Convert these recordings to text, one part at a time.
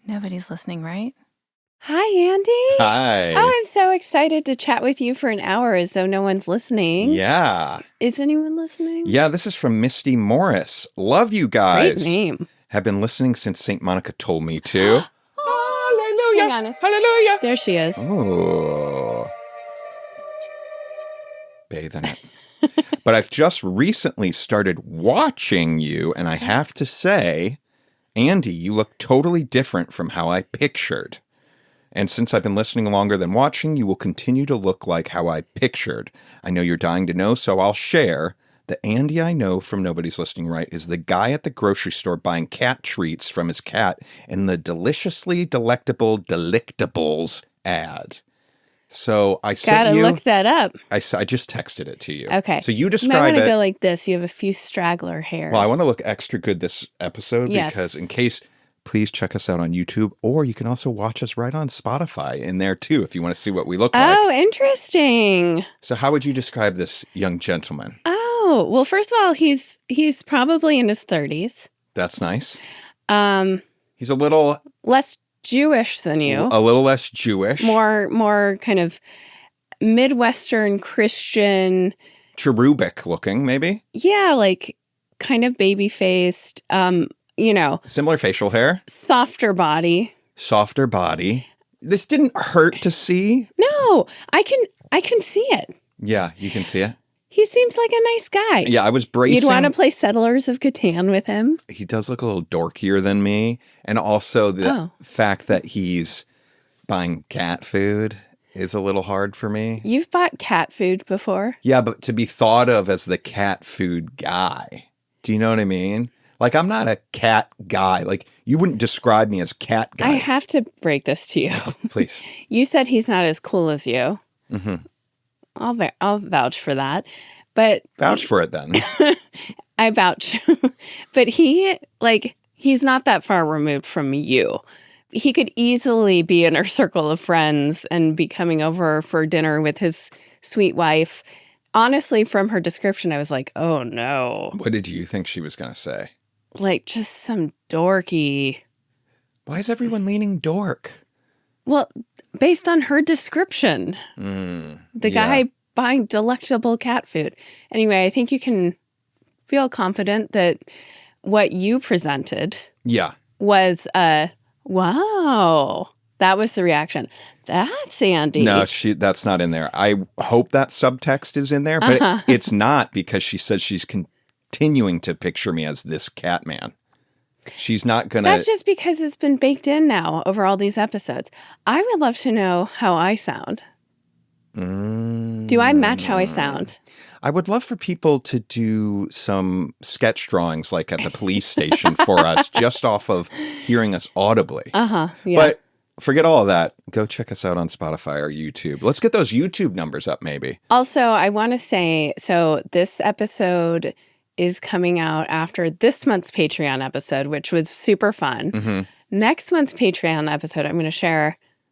Nobody's listening, right? Hi, Andy. Hi. Oh, I'm so excited to chat with you for an hour as though no one's listening. Yeah. Is anyone listening? Yeah, this is from Misty Morris. Love you guys. Great name. Have been listening since St. Monica told me to. Hallelujah. Hang on a second. Hallelujah. There she is. Oh. Bathe in it. But I've just recently started watching you, and I have to say, Andy, you look totally different from how I pictured. And since I've been listening longer than watching, you will continue to look like how I pictured. I know you're dying to know, so I'll share. The Andy I know from Nobody's Listening Right is the guy at the grocery store buying cat treats from his cat in the deliciously delectable Delectables ad. So I sent you... Gotta look that up. I just texted it to you. Okay. So you You describe might want it... to go like this. You have a few straggler hairs. Well, I want to look extra good this episode because in case... Please check us out on YouTube, or you can also watch us right on Spotify in there too if you want to see what we look like. Oh, interesting. So how would you describe this young gentleman? Oh, well, first of all, he's probably in his 30s. That's nice. He's a little... Less Jewish than you. A little less Jewish. More kind of Midwestern Christian. Cherubic looking, maybe? Yeah, like kind of baby-faced, Similar facial hair. Softer body. Softer body. This didn't hurt to see. No, I can see it. Yeah, you can see it. He seems like a nice guy. Yeah, I was bracing. You'd want to play Settlers of Catan with him. He does look a little dorkier than me. And also the fact that he's buying cat food is a little hard for me. You've bought cat food before? Yeah, but to be thought of as the cat food guy. Do you know what I mean? Like, I'm not a cat guy. Like, you wouldn't describe me as cat guy. I have to break this to you. Please. You said he's not as cool as you. Mm-hmm. I'll vouch for that. But vouch for it then. I vouch. But he's not that far removed from you. He could easily be in our circle of friends and be coming over for dinner with his sweet wife. Honestly, from her description, I was like, oh no. What did you think she was going to say? Like just some dorky. Why is everyone leaning dork? Well, based on her description, the guy buying delectable cat food. Anyway, I think you can feel confident that what you presented was, wow, that was the reaction. That's Andy. No, that's not in there. I hope that subtext is in there, but it's not because she says she's continuing to picture me as this cat man. She's not going to... That's just because it's been baked in now over all these episodes. I would love to know how I sound. Do I match how I sound? I would love for people to do some sketch drawings like at the police station for us, just off of hearing us audibly. Yeah. But forget all of that. Go check us out on Spotify or YouTube. Let's get those YouTube numbers up, maybe. Also, I want to say, so this episode is coming out after this month's Patreon episode, which was super fun. Mm-hmm. Next month's Patreon episode,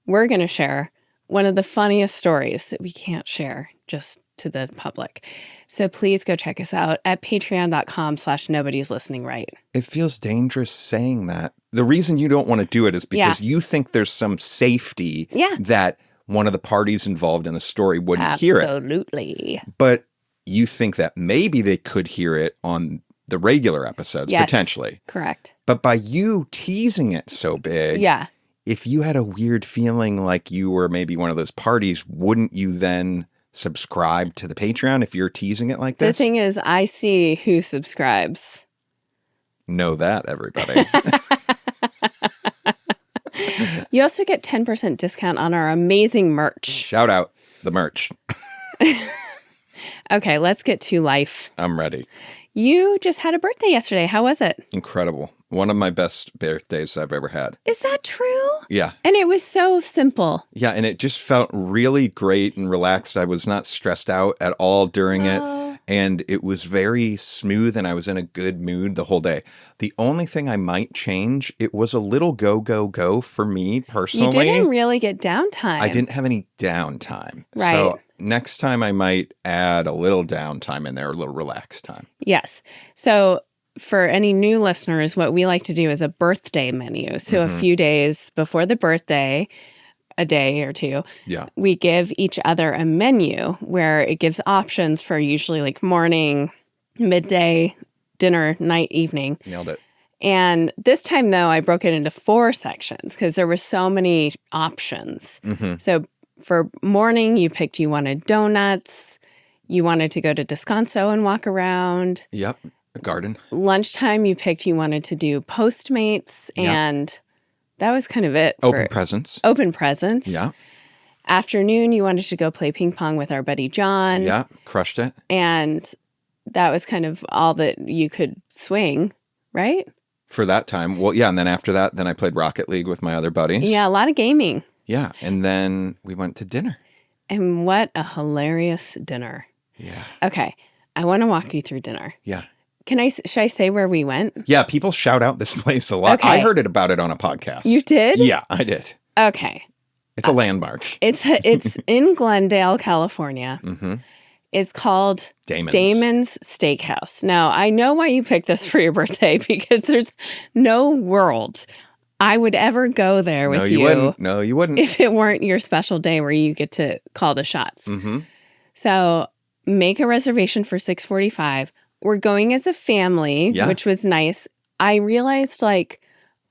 we're going to share one of the funniest stories that we can't share just to the public. So please go check us out at patreon.com/nobodyslisteningright. It feels dangerous saying that. The reason you don't want to do it is because you think there's some safety that one of the parties involved in the story wouldn't hear it. Absolutely. But you think that maybe they could hear it on the regular episodes, potentially. Correct. But by you teasing it so big, if you had a weird feeling like you were maybe one of those parties, wouldn't you then subscribe to the Patreon if you're teasing it like this? The thing is, I see who subscribes. Know that, everybody. You also get 10% discount on our amazing merch. Shout out the merch. Okay, let's get to life. I'm ready. You just had a birthday yesterday. How was it? Incredible. One of my best birthdays I've ever had. Is that true? Yeah. And it was so simple. Yeah, and it just felt really great and relaxed. I was not stressed out at all during it. And it was very smooth and I was in a good mood the whole day. The only thing I might change, it was a little go, go, go for me personally. You didn't really get downtime. I didn't have any downtime. Right. So next time I might add a little downtime in there, a little relaxed time. Yes. So for any new listeners, what we like to do is a birthday menu. So a few days before the birthday, a day or two, we give each other a menu where it gives options for usually like morning, midday, dinner, night, evening. Nailed it. And this time, though, I broke it into 4 sections because there were so many options. So for morning, you picked you wanted donuts, you wanted to go to Descanso and walk around. Yep. A garden. Lunchtime, you picked you wanted to do Postmates, and that was kind of it. Open presents. Open presents. Yeah. Afternoon, you wanted to go play ping pong with our buddy John. Yeah. Crushed it. And that was kind of all that you could swing, right? For that time. Well, yeah. And then after that, then I played Rocket League with my other buddies. Yeah, a lot of gaming. Yeah. And then we went to dinner. And what a hilarious dinner. Yeah. Okay. I want to walk you through dinner. Yeah. Should I say where we went? Yeah, people shout out this place a lot. Okay. I heard about it on a podcast. You did? Yeah, I did. Okay. It's a landmark. It's in Glendale, California. It's called Damon's Steakhouse. Now, I know why you picked this for your birthday because there's no world I would ever go there with you. Wouldn't. No, you wouldn't. If it weren't your special day where you get to call the shots. So make a reservation for 6:45. We're going as a family, which was nice. I realized, like,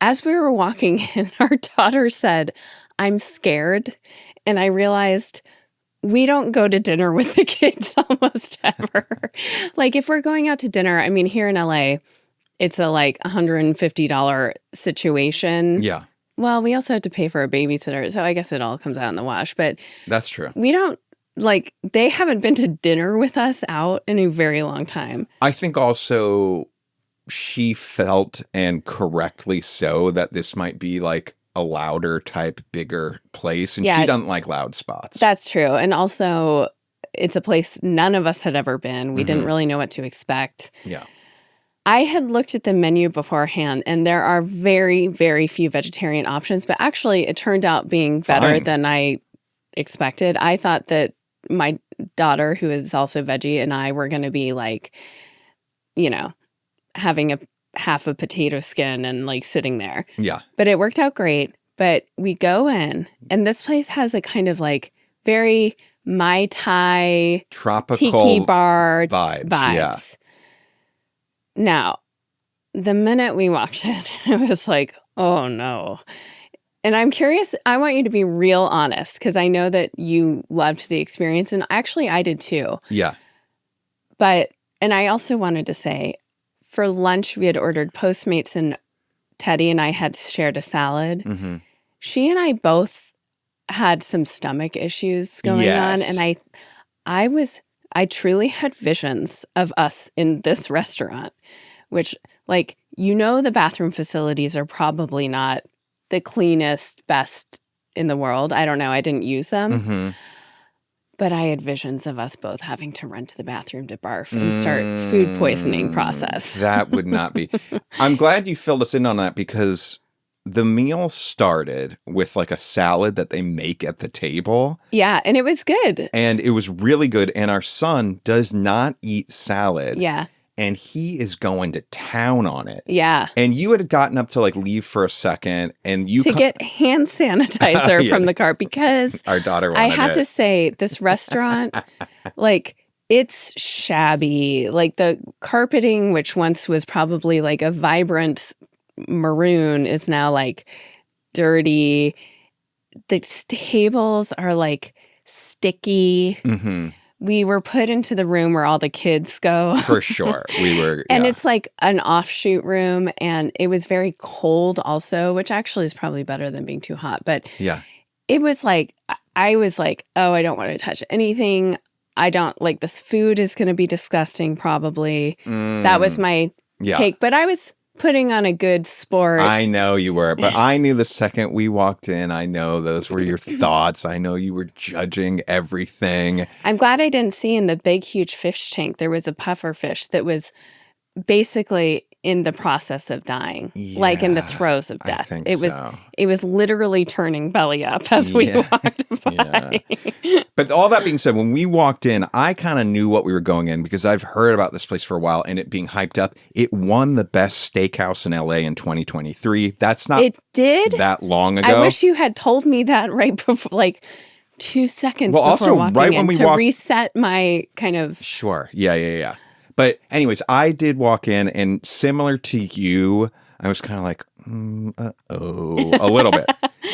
as we were walking in, our daughter said, "I'm scared." And I realized we don't go to dinner with the kids almost ever. Like, if we're going out to dinner, I mean, here in LA, it's a like $150 situation. Yeah. Well, we also have to pay for a babysitter. So I guess it all comes out in the wash. But that's true. We don't. Like, they haven't been to dinner with us out in a very long time. I think also she felt, and correctly so, that this might be like a louder type, bigger place. And she doesn't like loud spots. That's true. And also, it's a place none of us had ever been. We didn't really know what to expect. Yeah. I had looked at the menu beforehand, and there are very, very few vegetarian options. But actually, it turned out being better than I expected. I thought that my daughter, who is also veggie, and I were going to be like, you know, having a half a potato skin and like sitting there. Yeah. But it worked out great. But we go in, and this place has a kind of like very Mai Tai tropical tiki bar vibes. Yeah. Now, the minute we walked in, it was like, oh no. And I'm curious, I want you to be real honest, because I know that you loved the experience, and actually I did too. Yeah. And I also wanted to say, for lunch, we had ordered Postmates, and Teddy and I had shared a salad. She and I both had some stomach issues going on, and I truly had visions of us in this restaurant, which, like, you know, the bathroom facilities are probably not the cleanest, best in the world. I don't know. I didn't use them. But I had visions of us both having to run to the bathroom to barf and start food poisoning process. That would not be. I'm glad you filled us in on that, because the meal started with like a salad that they make at the table. Yeah, and it was good. And it was really good. And our son does not eat salad. Yeah. And he is going to town on it. Yeah. And you had gotten up to like leave for a second, and you get hand sanitizer from the car, because our daughter wanted I have to say, this restaurant, like, it's shabby. Like, the carpeting, which once was probably like a vibrant maroon, is now like dirty. The tables are like sticky. We were put into the room where all the kids go. For sure. We were. And it's like an offshoot room, and it was very cold also, which actually is probably better than being too hot. But yeah, it was like, I was like, oh, I don't want to touch anything. I don't this food is going to be disgusting probably. That was my take. But I was putting on a good sport. I know you were, but I knew the second we walked in, I know those were your thoughts. I know you were judging everything. I'm glad I didn't see in the big, huge fish tank, there was a puffer fish that was basically in the process of dying, like in the throes of death. I think It was literally turning belly up as we walked by. But all that being said, when we walked in, I kind of knew what we were going in because I've heard about this place for a while and it being hyped up. It won the best steakhouse in LA in 2023. That's not that long ago. I wish you had told me that right before, like 2 seconds before also, walking right in when we to reset my kind of... Sure. Yeah. But anyways, I did walk in, and similar to you, I was kind of like, a little bit.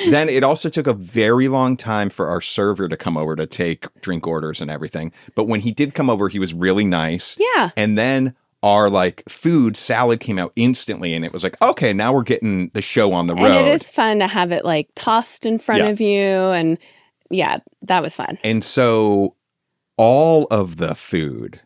Then it also took a very long time for our server to come over to take drink orders and everything. But when he did come over, he was really nice. Yeah. And then our salad came out instantly, and it was like, okay, now we're getting the show on the road. And it is fun to have it like tossed in front of you, and that was fun. And so all of the food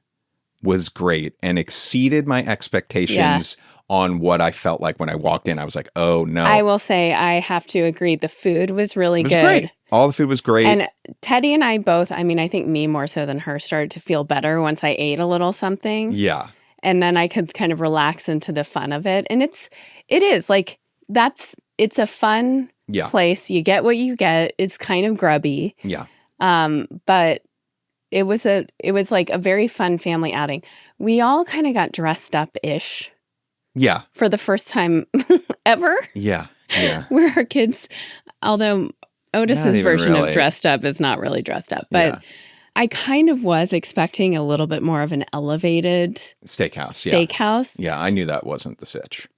was great and exceeded my expectations on what I felt like when I walked in. I was like, oh no. I will say I have to agree. The food was really good. Great. All the food was great. And Teddy and I both, I mean, I think me more so than her, started to feel better once I ate a little something. Yeah. And then I could kind of relax into the fun of it. And it is like, it's a fun place. You get what you get. It's kind of grubby. Yeah. But it was like a very fun family outing. We all kind of got dressed up-ish. Yeah. For the first time ever. Yeah. Where our kids, although Otis's version of dressed up is not really dressed up, but I kind of was expecting a little bit more of an elevated steakhouse. Yeah, I knew that wasn't the sitch.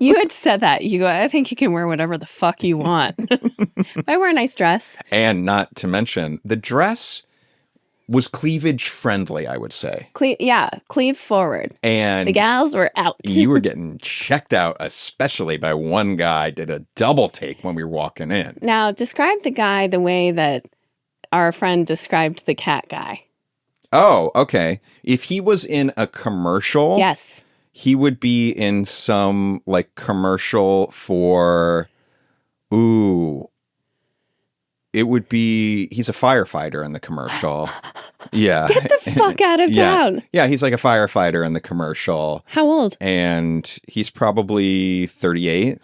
You had said that. You go, I think you can wear whatever the fuck you want. I wear a nice dress. And not to mention, the dress was cleavage friendly, I would say. Cleave forward. And the gals were out. You were getting checked out, especially by one guy did a double take when we were walking in. Now, describe the guy the way that our friend described the cat guy. Oh, okay. If he was in a commercial, yes, he would be in some like commercial for, it would be, he's a firefighter in the commercial. Yeah. Get the fuck out of town. Yeah, he's like a firefighter in the commercial. How old? And he's probably 38.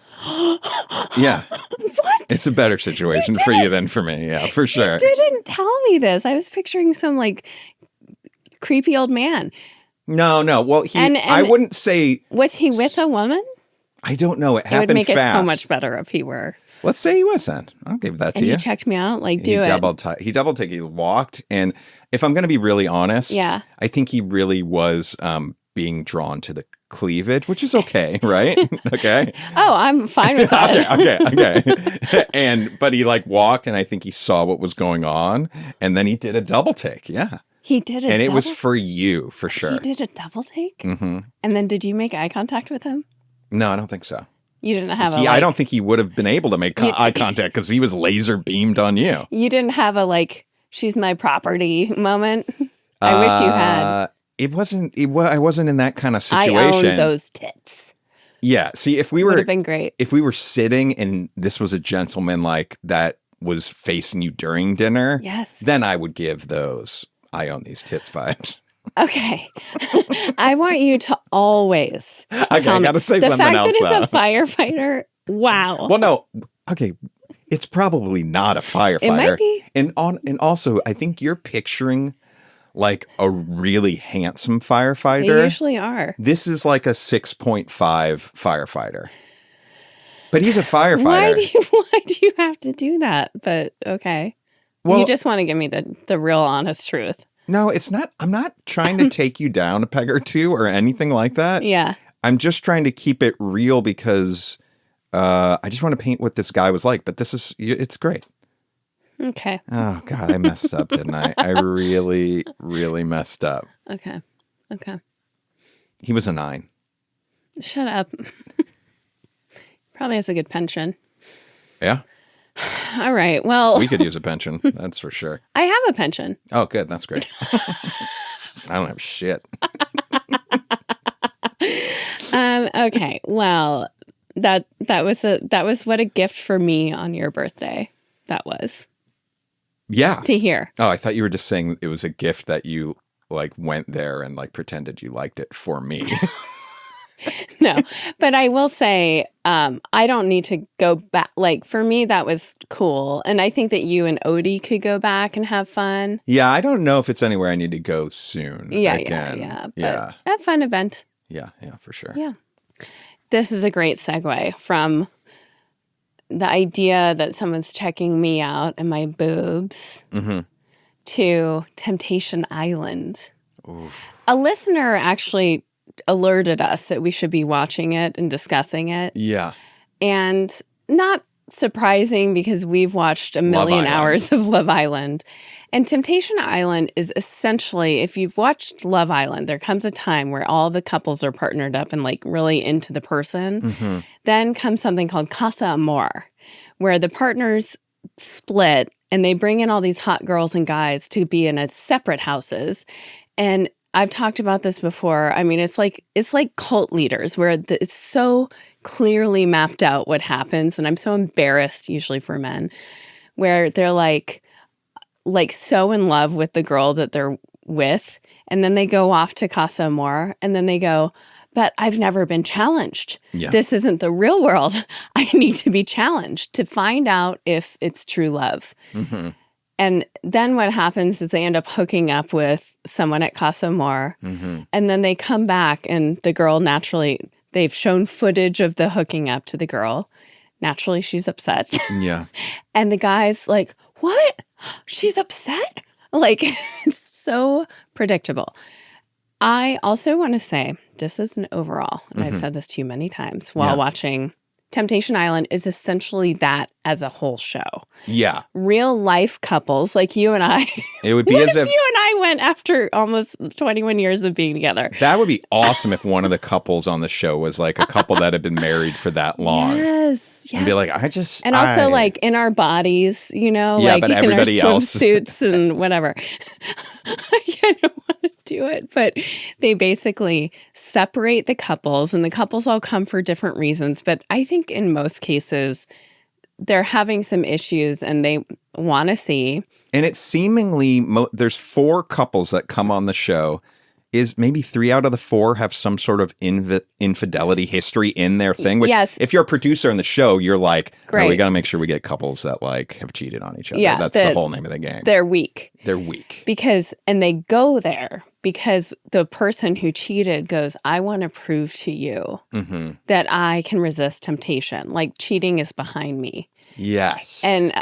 Yeah. What? It's a better situation for you than for me. Yeah, for sure. You didn't tell me this. I was picturing some like creepy old man. No. Well, I wouldn't say. Was he with a woman? I don't know. It happened fast. It would make it so much better if he were. Let's say he was then. I'll give that to you. He checked me out. Like, He double took. He walked. And if I'm going to be really honest, I think he really was being drawn to the cleavage, which is okay, right? Okay. Oh, I'm fine with that. Okay. But he like walked, and I think he saw what was going on, and then he did a double take. Yeah. He did and it was for you, for sure. He did a double take? Mm-hmm. And then did you make eye contact with him? No, I don't think so. You didn't have I don't think he would have been able to make eye contact because he was laser beamed on you. You didn't have a like, she's my property moment? I wish you had. I wasn't in that kind of situation. I own those tits. Yeah. See, if we were, would have been great. If we were sitting and this was a gentleman like that was facing you during dinner, yes, then I would give those I own these tits vibes. Okay. I want you to always tell me. I gotta say something else. The fact that it's a firefighter, wow. Well, no. Okay. It's probably not a firefighter. It might be. And also, I think you're picturing like a really handsome firefighter. They usually are. This is like a 6.5 firefighter. But he's a firefighter. Why do you have to do that? But okay. Well, you just want to give me the real honest truth. No, it's not. I'm not trying to take you down a peg or two or anything like that. Yeah. I'm just trying to keep it real because I just want to paint what this guy was like. But it's great. Okay. Oh, God, I messed up, didn't I? I really, really messed up. Okay. He was a 9. Shut up. Probably has a good pension. Yeah. All right. Well, we could use a pension. That's for sure. I have a pension. Oh, good. That's great. I don't have shit. Okay. Well, that was what a gift for me on your birthday. That was. Yeah. To hear. Oh, I thought you were just saying it was a gift that you like went there and like pretended you liked it for me. No, but I will say, I don't need to go back. Like, for me, that was cool. And I think that you and Odie could go back and have fun. Yeah, I don't know if it's anywhere I need to go soon. Yeah. But a fun event. Yeah, for sure. Yeah. This is a great segue from the idea that someone's checking me out and my boobs to Temptation Island. Oof. A listener actually alerted us that we should be watching it and discussing it. Yeah. And not surprising because we've watched a million hours of Love Island. And Temptation Island is essentially, if you've watched Love Island, there comes a time where all the couples are partnered up and like really into the person. Then comes something called Casa Amor, where the partners split and they bring in all these hot girls and guys to be in separate houses. And I've talked about this before. I mean, it's like cult leaders where it's so clearly mapped out what happens. And I'm so embarrassed usually for men where they're like so in love with the girl that they're with. And then they go off to Casa Amor and then they go, but I've never been challenged. Yeah. This isn't the real world. I need to be challenged to find out if it's true love. And then what happens is they end up hooking up with someone at Casa Amor. And then they come back and the girl naturally, they've shown footage of the hooking up to the girl. Naturally, she's upset. Yeah. And the guy's like, what? She's upset? Like, it's so predictable. I also want to say, just as an overall, and I've said this to you many times while watching Temptation Island, is essentially that as a whole show. Yeah. Real life couples like you and I. It would be what as if you and I went after almost 21 years of being together? That would be awesome if one of the couples on the show was like a couple that had been married for that long. Yes. And be like, And also like in our bodies, you know, yeah, like but in everybody our else. swimsuits and whatever. I don't want to do it, but they basically separate the couples and the couples all come for different reasons. But I think in most cases, they're having some issues and they want to see. And it's seemingly, there's 4 couples that come on the show. Is maybe 3 out of the 4 have some sort of infidelity history in their thing? Which, yes. If you're a producer in the show, you're like, great. No, we got to make sure we get couples that like have cheated on each other. Yeah, that's the whole name of the game. They're weak. They're weak. And they go there because the person who cheated goes, I want to prove to you that I can resist temptation. Like cheating is behind me. Yes. And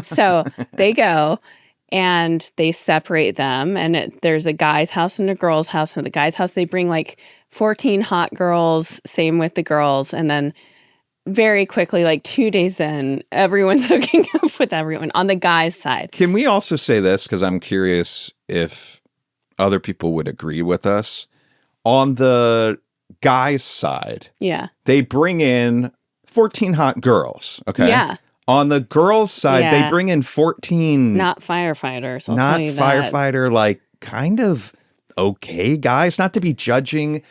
so they go. And they separate them. And there's a guy's house and a girl's house. And the guy's house, they bring like 14 hot girls. Same with the girls. And then very quickly, like 2 days in, everyone's hooking up with everyone on the guy's side. Can we also say this? Because I'm curious if other people would agree with us. On the guy's side, they bring in 14 hot girls. Okay. Yeah. On the girls' side, they bring in 14... Not firefighters. Not firefighter, like, kind of okay guys. Not to be judging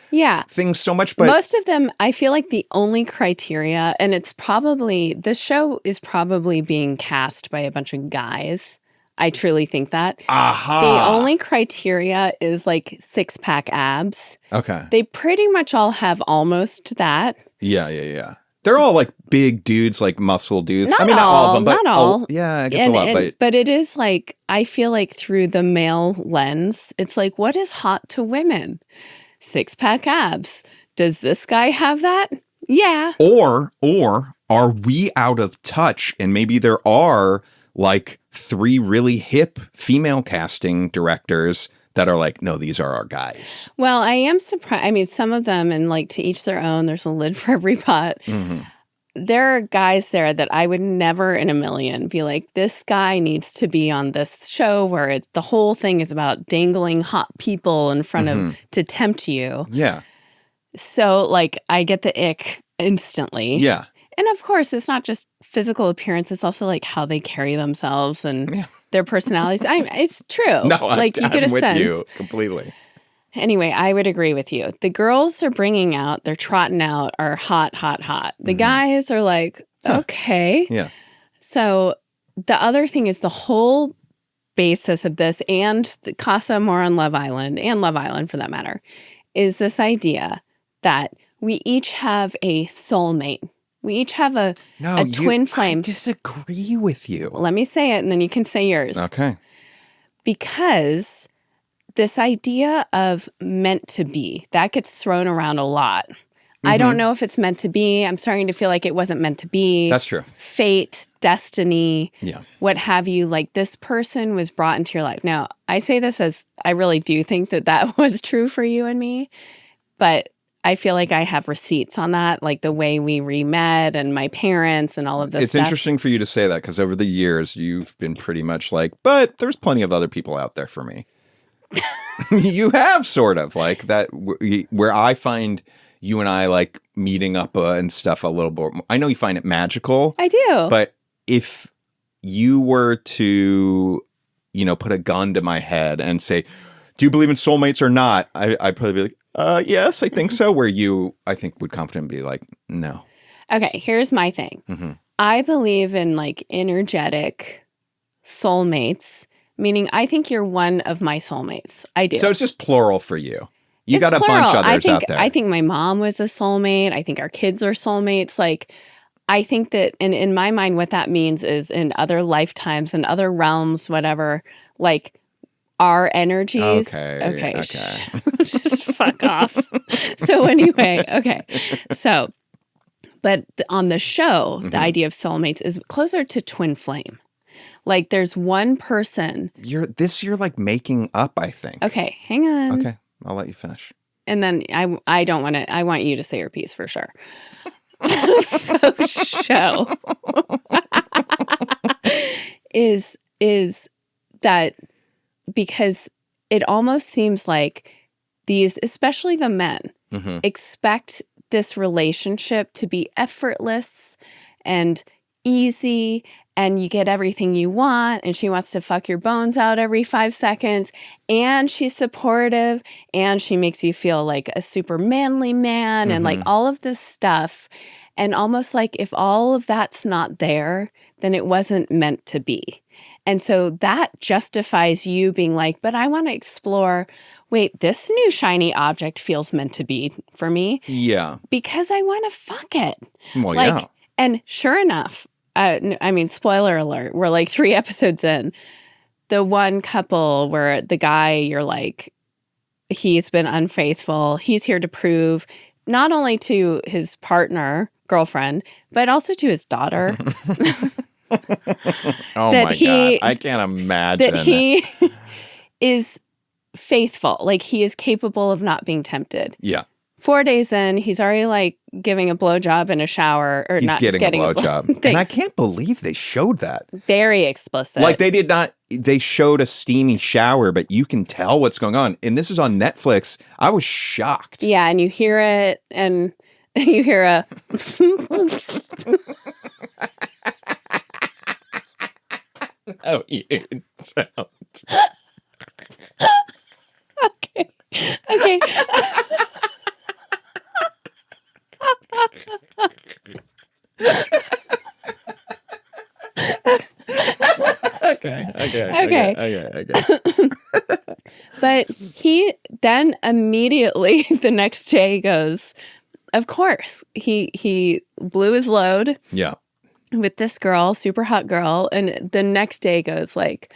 things so much, but... Most of them, I feel like the only criteria, and it's probably... This show is probably being cast by a bunch of guys. I truly think that. The only criteria is, like, 6-pack abs. Okay. They pretty much all have almost that. Yeah. They're all like big dudes, like muscle dudes. Not not all of them, but not all. I guess a lot. But it is like, I feel like through the male lens, it's like, what is hot to women? 6-pack abs. Does this guy have that? Yeah. Or are we out of touch? And maybe there are like 3 really hip female casting directors that are like, no, these are our guys. Well, I am surprised. I mean, some of them, and like to each their own, there's a lid for every pot. There are guys there that I would never in a million be like, this guy needs to be on this show where the whole thing is about dangling hot people in front of to tempt you. Yeah. So like I get the ick instantly. Yeah. And of course, it's not just physical appearance. It's also like how they carry themselves and their personalities. It's true. No, like you get a with sense. you completely. Anyway, I would agree with you. The girls are bringing out, they're trotting out, are hot, hot, hot. The guys are like, okay. Yeah. So the other thing is the whole basis of this and the Casa Amor on Love Island, and Love Island for that matter, is this idea that we each have a soulmate. We each have a twin flame. I disagree with you. Let me say it, and then you can say yours. Okay. Because this idea of meant to be, that gets thrown around a lot. I don't know if it's meant to be. I'm starting to feel like it wasn't meant to be. That's true. Fate, destiny, yeah, what have you. Like, this person was brought into your life. Now, I say this as I really do think that was true for you and me, but I feel like I have receipts on that, like the way we re-met and my parents and all of this It's stuff. interesting for you to say that because over the years, you've been pretty much like, but there's plenty of other people out there for me. You have sort of like that where I find you and I like meeting up and stuff a little bit. I know you find it magical. I do. But if you were to, put a gun to my head and say, do you believe in soulmates or not? I'd probably be like, yes, I think so. Where you, I think, would confidently be like, no. Okay, here's my thing. I believe in like energetic soulmates, meaning I think you're one of my soulmates. I do. So it's just plural for you. You It's got a plural. bunch others out there. I think my mom was a soulmate. I think our kids are soulmates. Like, I think that, and in my mind, what that means is in other lifetimes and other realms, whatever, like our energies. Okay. Just fuck off. So anyway, okay. So, but on the show, the idea of soulmates is closer to twin flame. Like, there's one person. You're like making up, I think. Okay, hang on. Okay, I'll let you finish. And then I don't want to. I want you to say your piece for sure. Faux show is that because it almost seems like these, especially the men, expect this relationship to be effortless and easy, and you get everything you want, and she wants to fuck your bones out every 5 seconds, and she's supportive, and she makes you feel like a super manly man, and like all of this stuff. And almost like if all of that's not there, then it wasn't meant to be. And so that justifies you being like, but I want to explore, wait, this new shiny object feels meant to be for me. Yeah. Because I want to fuck it. Well, like, yeah. And sure enough, I mean, spoiler alert, we're like 3 episodes in. The one couple where the guy, you're like, he's been unfaithful. He's here to prove not only to his girlfriend, but also to his daughter. Oh my God. I can't imagine. That he is faithful. Like, he is capable of not being tempted. Yeah. 4 days in, he's already like giving a blowjob in a shower, or he's not getting a blowjob. And I can't believe they showed that. Very explicit. Like, they did not, they showed a steamy shower, but you can tell what's going on. And this is on Netflix. I was shocked. Yeah, and you hear it, and you hear a... Oh, you don't. Okay. Okay. Okay. But he then immediately the next day goes, of course, he blew his load. Yeah. With this girl, super hot girl, and the next day goes like,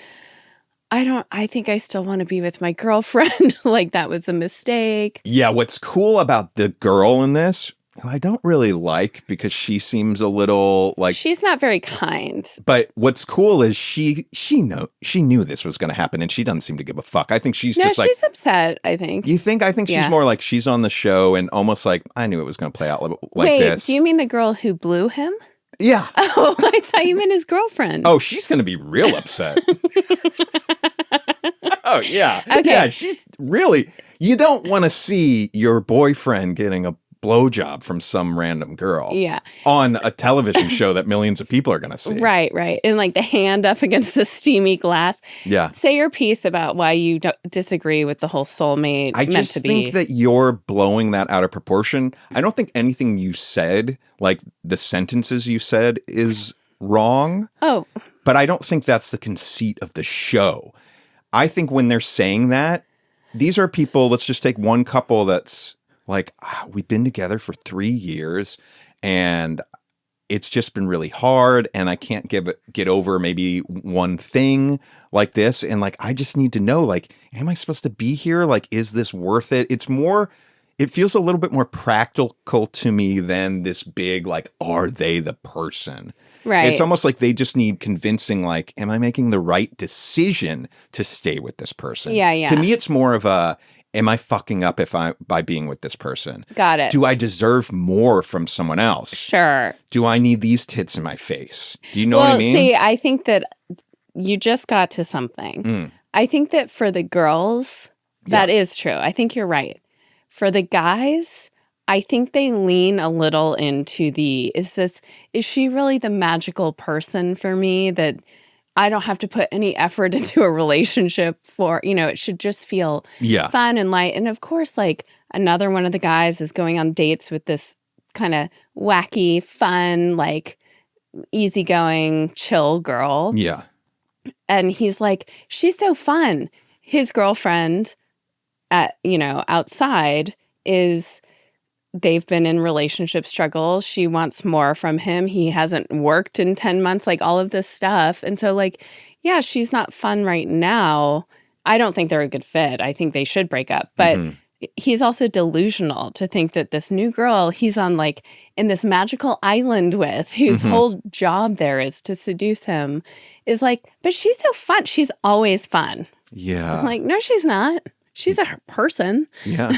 I think I still want to be with my girlfriend. Like, that was a mistake. Yeah, what's cool about the girl in this, who I don't really like because she seems a little like... She's not very kind. But what's cool is she knew this was going to happen, and she doesn't seem to give a fuck. I think she's just like... she's upset, I think. You think? I think she's more like she's on the show and almost like, I knew it was going to play out like Wait, this. Do you mean the girl who blew him? Yeah. Oh, I thought you meant his girlfriend. Oh, she's going to be real upset. Oh, yeah. Okay. Yeah, she's really... You don't want to see your boyfriend getting a blowjob from some random girl. Yeah. On a television show that millions of people are going to see. Right. And like the hand up against the steamy glass. Yeah. Say your piece about why you disagree with the whole soulmate I just think that you're blowing that out of proportion. I don't think anything you said, like the sentences you said, is wrong. Oh. But I don't think that's the conceit of the show. I think when they're saying that, these are people, let's just take one couple that's like, we've been together for 3 years and it's just been really hard and I can't get over maybe one thing like this. And like, I just need to know, like, am I supposed to be here? Like, is this worth it? It feels a little bit more practical to me than this big, like, are they the person? Right. It's almost like they just need convincing, like, am I making the right decision to stay with this person? Yeah. To me, it's more of a, am I fucking up by being with this person? Got it. Do I deserve more from someone else? Sure. Do I need these tits in my face? Do you know what I mean? See, I think that you just got to something. I think that for the girls, that is true. I think you're right. For the guys, I think they lean a little into is she really the magical person for me that I don't have to put any effort into a relationship for, it should just feel fun and light. And of course, like another one of the guys is going on dates with this kind of wacky, fun, like easygoing, chill girl. Yeah. And he's like, she's so fun. His girlfriend outside they've been in relationship struggles. She wants more from him. He hasn't worked in 10 months, like all of this stuff. And so like, yeah, she's not fun right now. I don't think they're a good fit. I think they should break up. But he's also delusional to think that this new girl he's on like in this magical island with, whose whole job there is to seduce him, is like, but she's so fun. She's always fun. Yeah. I'm like, no, she's not. She's a person. Yeah.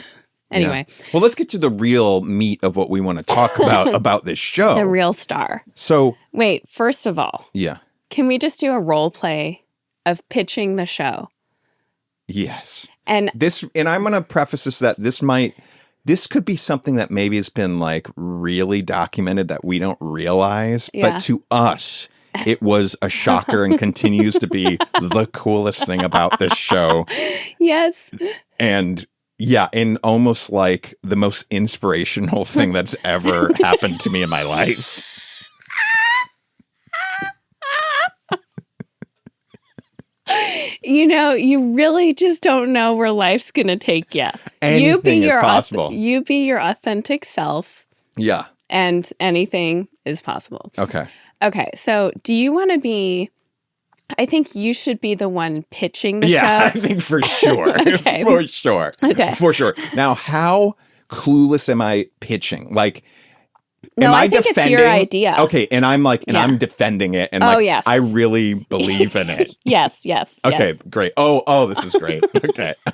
Anyway. Yeah. Well, let's get to the real meat of what we want to talk about this show. The real star. So. Wait, first of all. Yeah. Can we just do a role play of pitching the show? Yes. And I'm going to preface that this could be something that maybe has been like really documented that we don't realize. Yeah. But to us, it was a shocker and continues to be the coolest thing about this show. Yes. And yeah, and almost like the most inspirational thing that's ever happened to me in my life. You really just don't know where life's going to take you. Anything is possible. You be your authentic self. Yeah. And anything is possible. Okay, so do you want to be... I think you should be the one pitching the show. Yeah, I think for sure. Okay. For sure. Okay. For sure. Now, how clueless am I pitching? Like, am I I think defending? It's your idea. Okay, and I'm like, I'm defending it, and yes. I really believe in it. Yes. Okay, great. Oh, this is great.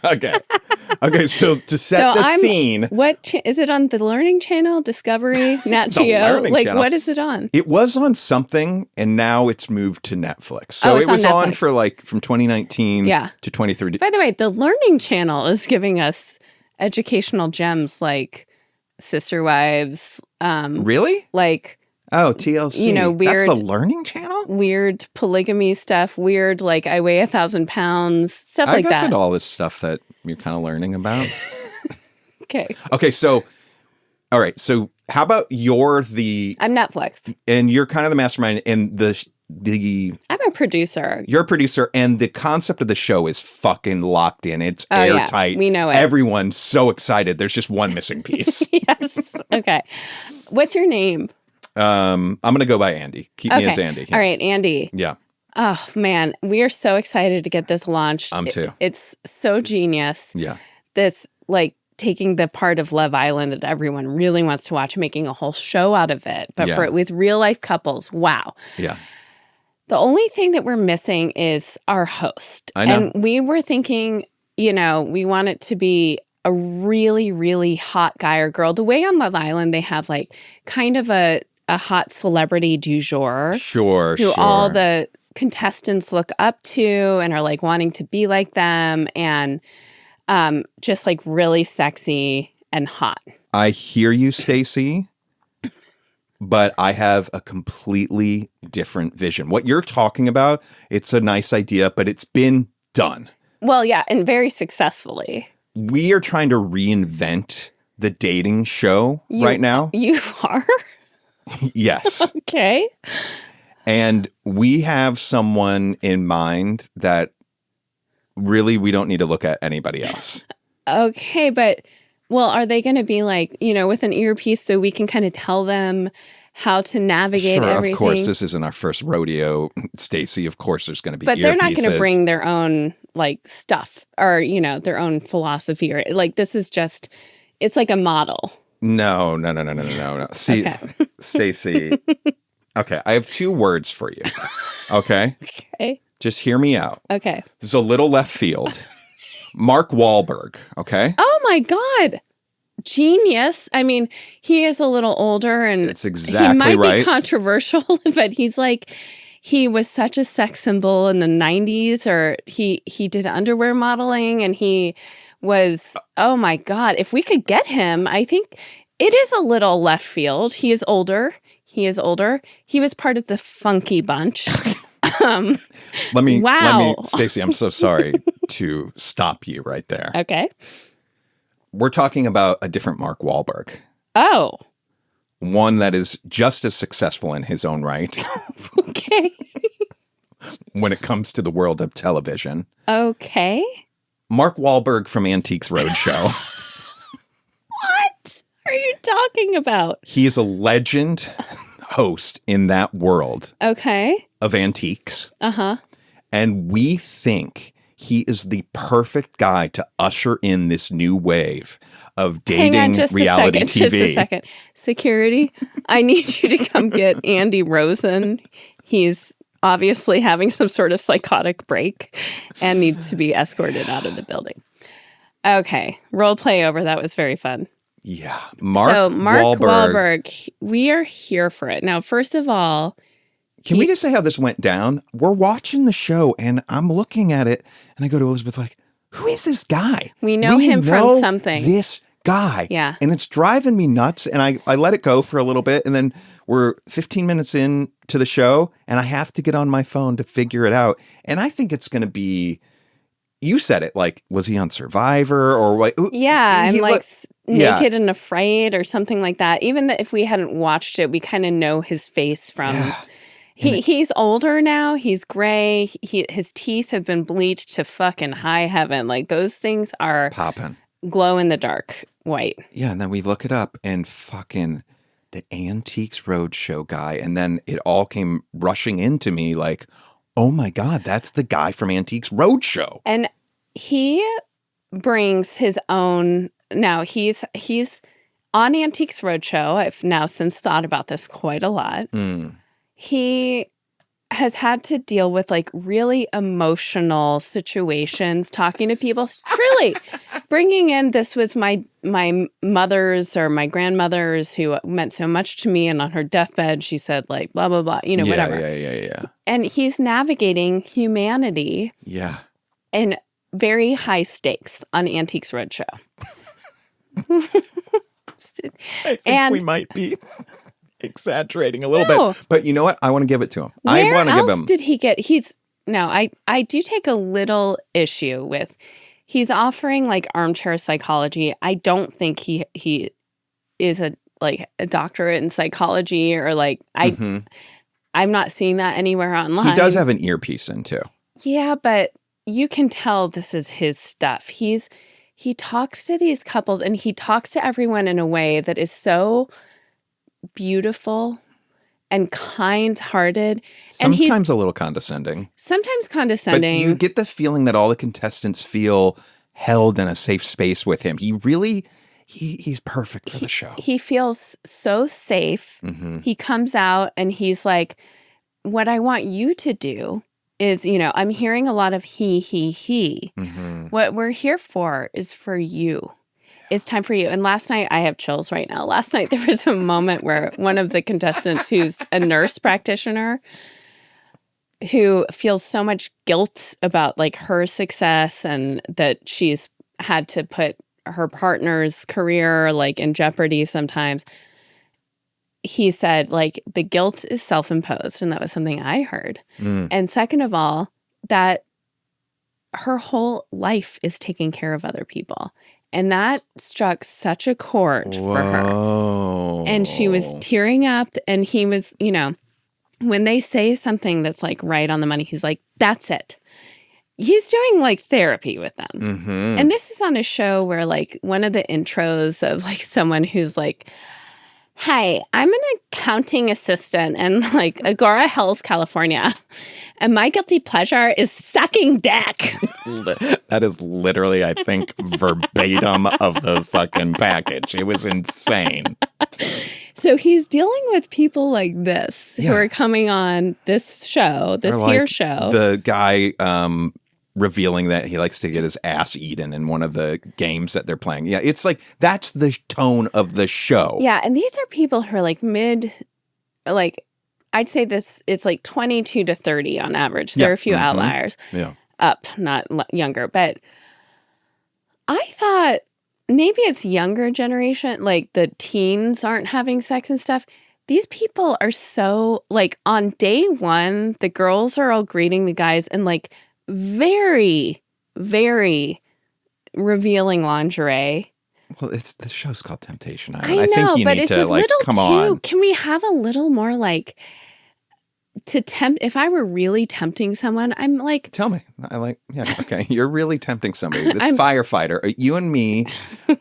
Okay. So to set the scene, what is it on the Learning Channel, Discovery, Nat Geo? Like, Channel. what is it on? It was on something, and now it's moved to Netflix. So it's it was on on for like from 2019 to 2030. By the way, the Learning Channel is giving us educational gems like Sister Wives. Really? Like. Oh, TLC. Weird. That's the Learning Channel? Weird polygamy stuff. Weird, like, I weigh 1,000 pounds. Stuff like that. I guess all this stuff that you're kind of learning about. Okay, so, all right. So, how about I'm Netflix. And you're kind of the mastermind, and I'm a producer. You're a producer, and the concept of the show is fucking locked in. It's airtight. Yeah, we know it. Everyone's so excited. There's just one missing piece. Yes. Okay. What's your name? I'm going to go by Andy. Keep me as Andy. Yeah. All right, Andy. Yeah. Oh, man. We are so excited to get this launched. I'm too. It's so genius. Yeah. This, like, taking the part of Love Island that everyone really wants to watch, making a whole show out of it, but with real life couples. Wow. Yeah. The only thing that we're missing is our host. I know. And we were thinking, we want it to be a really, really hot guy or girl. The way on Love Island, they have like kind of a hot celebrity du jour. Sure. Who all the contestants look up to and are like wanting to be like them, and just like really sexy and hot. I hear you, Stacey, but I have a completely different vision. What you're talking about, it's a nice idea, but it's been done. Well, yeah, and very successfully. We are trying to reinvent the dating show right now. You are? Yes. Okay. And we have someone in mind that really we don't need to look at anybody else. Okay, but, well, are they going to be like, with an earpiece so we can kind of tell them how to navigate everything? Of course. This isn't our first rodeo, Stacey. Of course there's going to be But earpieces. they're not going to bring their own, stuff or, their own philosophy or, this is just, it's like a model. No. See, Okay. Stacey, okay, I have 2 words for you, okay? Okay. Just hear me out. Okay. This is a little left field. Mark Walberg, okay? Oh, my God. Genius. I mean, he is a little older and It's exactly he might right. be controversial, but he was such a sex symbol in the 90s, or he did underwear modeling, and he was, oh my God, if we could get him, I think it is a little left field. He is older. He was part of the Funky Bunch. Let me, Wow. Stacey, I'm so sorry to stop you right there. Okay. We're talking about a different Mark Walberg. Oh, One that is just as successful in his own right okay. when it comes to the world of television. Okay. Mark Walberg from Antiques Roadshow. What are you talking about? He is a legend host in that world Okay. of antiques. Uh-huh. And we think he is the perfect guy to usher in this new wave of dating Hang on just reality a second. TV. Just a second. Security, I need you to come get Andy Rosen. He's obviously having some sort of psychotic break and needs to be escorted out of the building. Okay. Role play over. That was very fun. Yeah. Mark Walberg. Wahlberg, we are here for it. Now, first of all, Can we just say how this went down? We're watching the show and I'm looking at it and I go to Elizabeth like, who is this guy? We know him from something. This guy. Yeah. And it's driving me nuts. And I let it go for a little bit. And then we're 15 minutes in to the show and I have to get on my phone to figure it out. And I think it's going to be, you said it, like, was he on Survivor or what? yeah, He and looked- Naked and Afraid or something like that. Even if we hadn't watched it, we kind of know his face from... Yeah. He's older now. He's gray. His teeth have been bleached to fucking high heaven. Like, those things are Popping. glow in the dark white. Yeah, and then we look it up and fucking the Antiques Roadshow guy. And then it all came rushing into me like, oh my God, that's the guy from Antiques Roadshow. And he brings his own... Now, he's on Antiques Roadshow. I've now since thought about this quite a lot. He has had to deal with like really emotional situations, talking to people, truly bringing in, this was my mother's or my grandmother's who meant so much to me. And on her deathbed, she said like, blah, blah, blah, whatever. Yeah. And he's navigating humanity Yeah. in very high stakes on Antiques Roadshow. I think we might be exaggerating a little No. bit. But you know what? I want to give it to him. Where I want to give else him. did he get? I do take a little issue with, he's offering like armchair psychology. I don't think he is a doctorate in psychology or like, I'm not seeing that anywhere online. He does have an earpiece in too. Yeah, but you can tell this is his stuff. He talks to these couples and he talks to everyone in a way that is so beautiful and kind-hearted. And Sometimes a little condescending. sometimes But condescending. you get the feeling that all the contestants feel held in a safe space with him. He really, he's perfect for the show. He feels so safe. He comes out and he's like, what I want you to do is, I'm hearing a lot of he. What we're here for is for you. It's time for you. And last night, I have chills right now. Last night, there was a moment where one of the contestants who's a nurse practitioner who feels so much guilt about like her success and that she's had to put her partner's career, like, in jeopardy sometimes, he said, like, the guilt is self-imposed, and that was something I heard. And second of all, that her whole life is taking care of other people. And that struck such a chord for her. And she was tearing up, and he was, you know, when they say something that's, like, right on the money, he's like, that's it. He's doing, like, therapy with them. And this is on a show where, like, one of the intros of, like, someone who's like, hi, I'm an accounting assistant in, like, Agora Hills, California, and my guilty pleasure is sucking dick. That is literally, I think, verbatim of the fucking package. It was insane. So he's dealing with people like this who are coming on this show, this here show. The guy revealing that he likes to get his ass eaten in one of the games that they're playing. Yeah, it's like, that's the tone of the show. Yeah, and these are people who are like like, I'd say this, it's like 22 to 30 on average. There are a few outliers. Yeah. Up, not younger. But I thought maybe it's younger generation, like the teens aren't having sex and stuff. These people are so, like, on day one, the girls are all greeting the guys and, like, very, very revealing lingerie. Well, the show's called Temptation I Island. know, I think you but need it's to, a like, little come too. on. Can we have a little more, like, to tempt? If I were really tempting someone, I'm like, tell me. Okay. You're really tempting somebody. This firefighter, you and me,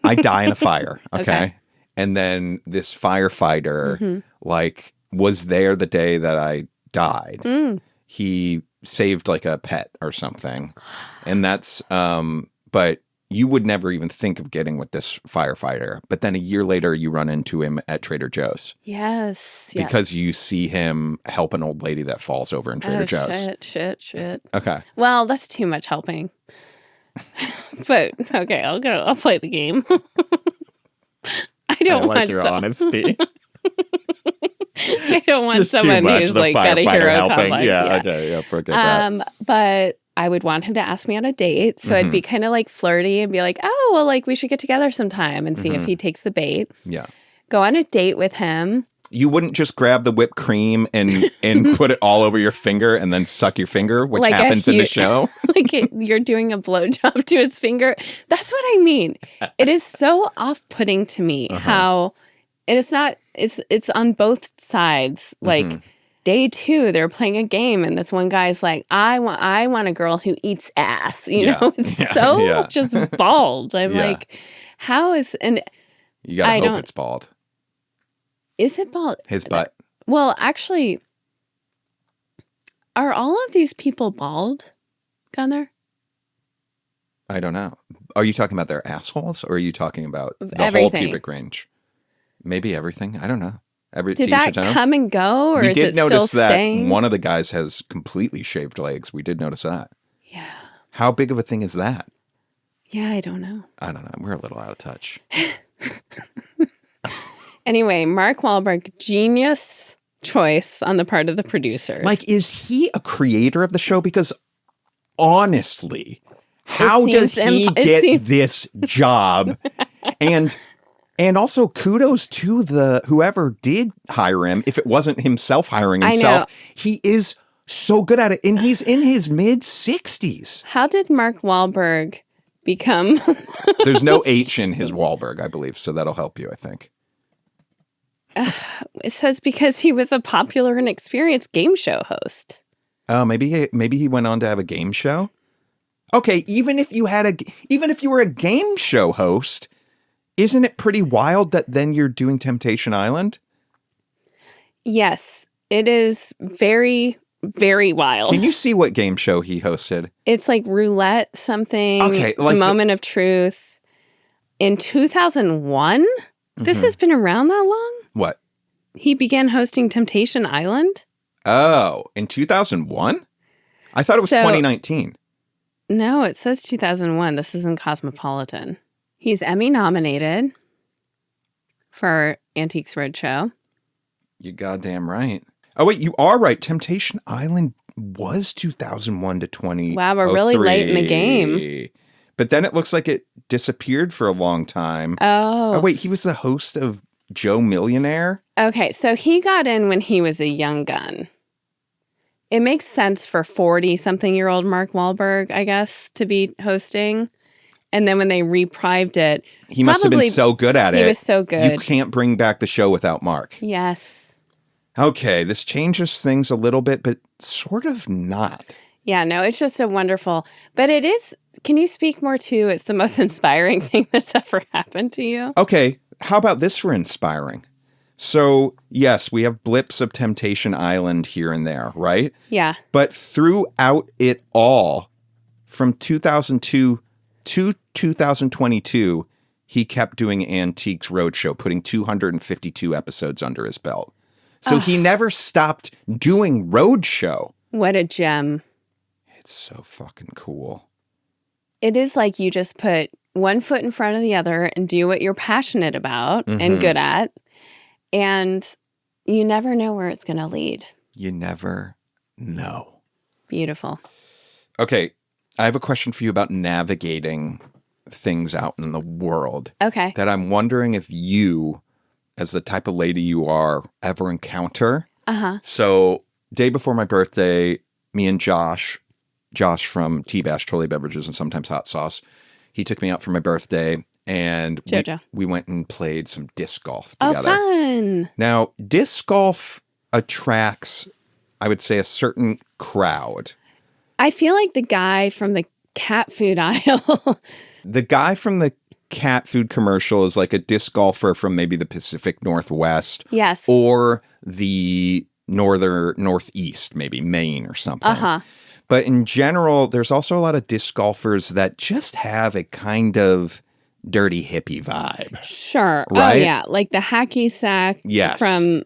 I die in a fire. Okay. And then this firefighter, like, was there the day that I died. He saved, like, a pet or something. And that's, but you would never even think of getting with this firefighter. But then a year later, you run into him at Trader Joe's. yes. Because you see him help an old lady that falls over in Trader Joe's. Shit. Okay. Well, that's too much helping. But, okay, I'll play the game. I don't want your honesty. I don't want someone who's, like, got a hero complex. Yeah, okay, yeah, forget that. But I would want him to ask me on a date. So I'd be kind of, like, flirty and be like, oh, well, like, we should get together sometime and see if he takes the bait. Yeah. Go on a date with him. You wouldn't just grab the whipped cream and put it all over your finger and then suck your finger, which like happens in the show? Like you're doing a blowjob to his finger. That's what I mean. It is so off-putting to me how it is not. It's on both sides. Like day two, they're playing a game, and this one guy's like, "I want a girl who eats ass." You know, it's so just bald. I'm like, how is and you gotta hope it's bald. Is it bald? His butt. Well, actually, are all of these people bald, Gunther? I don't know. Are you talking about their assholes, or are you talking about the everything. whole pubic range? Maybe everything. I don't know. Did that come and go, or is it still staying? We did notice that one of the guys has completely shaved legs. We did notice that. Yeah. How big of a thing is that? Yeah, I don't know. We're a little out of touch. Anyway, Mark Walberg, genius choice on the part of the producers. Like, is he a creator of the show? Because honestly, how does he get this job? And also kudos to whoever did hire him. If it wasn't himself hiring himself, he is so good at it. And he's in his mid-60s. How did Mark Walberg become? There's no H in his Walberg, I believe. So that'll help you, I think. It says because he was a popular and experienced game show host. Oh, maybe he went on to have a game show. Okay, even if you were a game show host, isn't it pretty wild that then you're doing Temptation Island? Yes, it is very, very wild. Can you see what game show he hosted? It's like roulette something. Okay, like Moment of Truth. In 2001? This has been around that long? What? He began hosting Temptation Island? Oh, in 2001? I thought it was 2019. No, it says 2001. This is in Cosmopolitan. He's Emmy nominated for Antiques Roadshow. You're goddamn right. Oh, wait, you are right. Temptation Island was 2001 to 2003. Wow, we're really late in the game. But then it looks like it disappeared for a long time. Oh. Oh, wait, he was the host of Joe Millionaire? Okay, so he got in when he was a young gun. It makes sense for 40-something-year-old Mark Wahlberg, I guess, to be hosting. And then when they reprived it... He must have been so good at it. He was so good. You can't bring back the show without Mark. Yes. Okay, this changes things a little bit, but sort of not. Yeah, no, it's just a wonderful... But it is... Can you speak more to it's the most inspiring thing that's ever happened to you? Okay, how about this for inspiring? So, yes, we have blips of Temptation Island here and there, right? Yeah. But throughout it all, from 2002 to 2022, he kept doing Antiques Roadshow, putting 252 episodes under his belt. So he never stopped doing Roadshow. What a gem. It's so fucking cool. It is like you just put one foot in front of the other and do what you're passionate about and good at. And you never know where it's going to lead. You never know. Beautiful. Okay, I have a question for you about navigating things out in the world. Okay. That I'm wondering if you, as the type of lady you are, ever encounter. Uh-huh. So, day before my birthday, me and Josh from T-Bash, Totally Beverages, and Sometimes Hot Sauce, he took me out for my birthday. And we went and played some disc golf together. Oh, fun. Now, disc golf attracts, I would say, a certain crowd. I feel like the guy from the cat food aisle. The guy from the cat food commercial is like a disc golfer from maybe the Pacific Northwest. Yes. Or the Northeast, maybe Maine or something. Uh-huh. But in general, there's also a lot of disc golfers that just have a kind of dirty hippie vibe. Sure. Right? Oh, yeah. Like the hacky sack from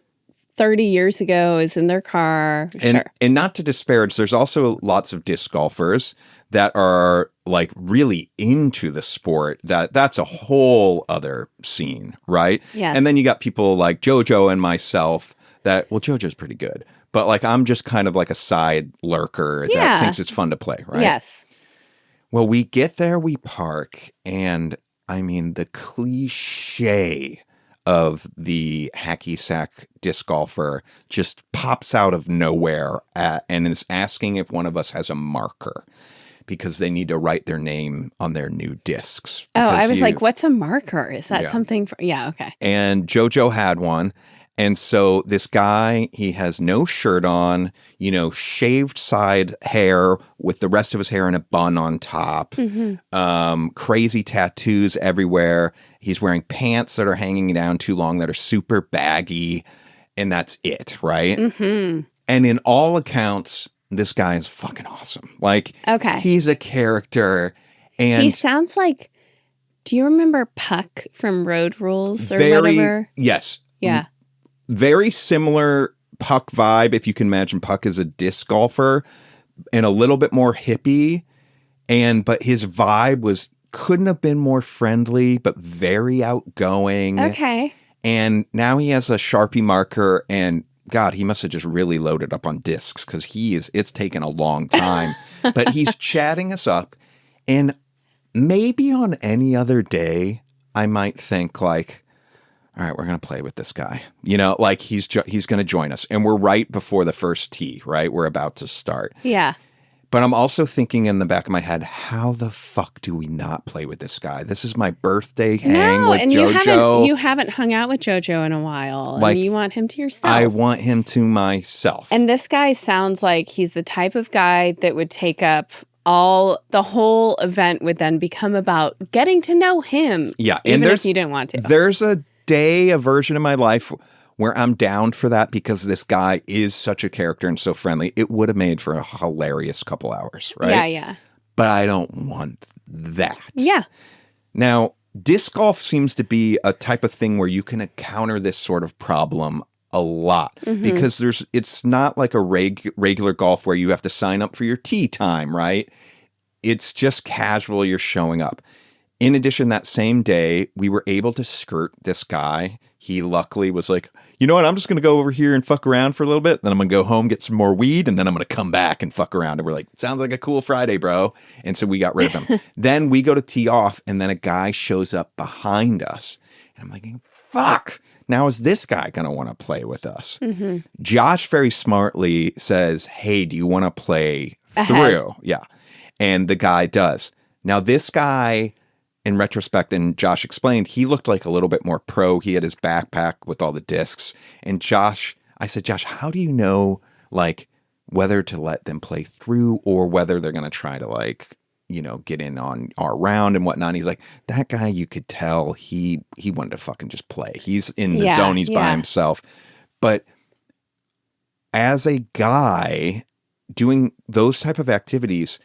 30 years ago is in their car. Sure. And not to disparage, there's also lots of disc golfers that are like really into the sport. That's a whole other scene, right? Yes. And then you got people like JoJo and myself that, well, JoJo's pretty good. But like I'm just kind of like a side lurker that thinks it's fun to play, right? Yes. Well, we get there, we park, and I mean, the cliche of the hacky sack disc golfer just pops out of nowhere and is asking if one of us has a marker because they need to write their name on their new discs. Oh, I was like, what's a marker? Is that something for... Yeah, okay. And JoJo had one. And so this guy, he has no shirt on, shaved side hair with the rest of his hair in a bun on top, crazy tattoos everywhere. He's wearing pants that are hanging down too long that are super baggy, and that's it, right? Mm-hmm. And in all accounts, this guy is fucking awesome. Like, he's a character. And he sounds like, do you remember Puck from Road Rules or whatever? Yes. Yeah. Very similar Puck vibe, if you can imagine Puck as a disc golfer, and a little bit more hippie. But his vibe couldn't have been more friendly, but very outgoing. Okay. And now he has a Sharpie marker, and God, he must have just really loaded up on discs because it's taken a long time. But he's chatting us up, and maybe on any other day, I might think like, all right, we're going to play with this guy. Like he's going to join us. And we're right before the first tee, right? We're about to start. Yeah. But I'm also thinking in the back of my head, how the fuck do we not play with this guy? This is my birthday hang with and JoJo. You haven't hung out with JoJo in a while. Like, and you want him to yourself. I want him to myself. And this guy sounds like he's the type of guy that would take up the whole event would then become about getting to know him. Yeah. Even if you didn't want to. There's a version of my life where I'm down for that because this guy is such a character and so friendly. It would have made for a hilarious couple hours, right? Yeah, yeah. But I don't want that. Yeah. Now, disc golf seems to be a type of thing where you can encounter this sort of problem a lot because it's not like a regular golf where you have to sign up for your tee time, right? It's just casual. You're showing up. In addition, that same day, we were able to skirt this guy. He luckily was like, you know what? I'm just going to go over here and fuck around for a little bit. Then I'm going to go home, get some more weed, and then I'm going to come back and fuck around. And we're like, sounds like a cool Friday, bro. And so we got rid of him. Then we go to tee off, and then a guy shows up behind us. And I'm like, fuck. Now is this guy going to want to play with us? Mm-hmm. Josh very smartly says, hey, do you want to play through? Yeah. And the guy does. Now this guy, in retrospect, and Josh explained, he looked like a little bit more pro. He had his backpack with all the discs. And I said, Josh, how do you know, like, whether to let them play through or whether they're going to try to, like, you know, get in on our round and whatnot? And he's like, that guy, you could tell he wanted to fucking just play. He's in the zone. He's by himself. But as a guy doing those type of activities,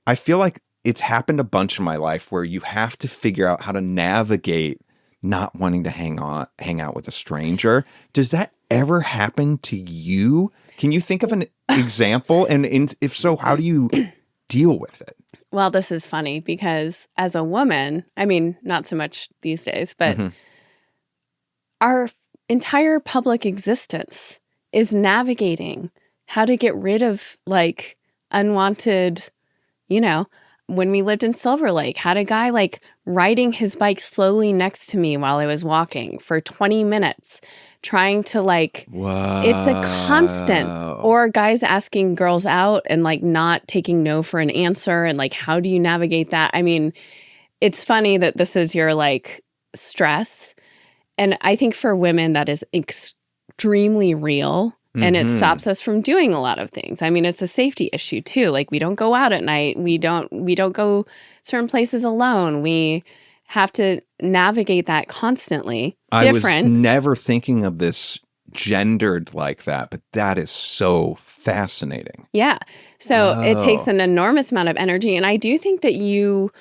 I feel like it's happened a bunch in my life where you have to figure out how to navigate not wanting to hang out with a stranger. Does that ever happen to you? Can you think of an example? And if so, how do you deal with it? Well, this is funny because as a woman, I mean, not so much these days, but our entire public existence is navigating how to get rid of, like, unwanted, you know, when we lived in Silver Lake, had a guy, like, riding his bike slowly next to me while I was walking for 20 minutes, trying to, like, it's a constant. Or guys asking girls out and, like, not taking no for an answer. And, like, how do you navigate that? I mean, it's funny that this is your, like, stress. And I think for women that is extremely real. And it stops us from doing a lot of things. I mean, it's a safety issue too. Like, we don't go out at night. We don't go certain places alone. We have to navigate that constantly. I was never thinking of this gendered like that, but that is so fascinating. Yeah. So it takes an enormous amount of energy. And I do think that you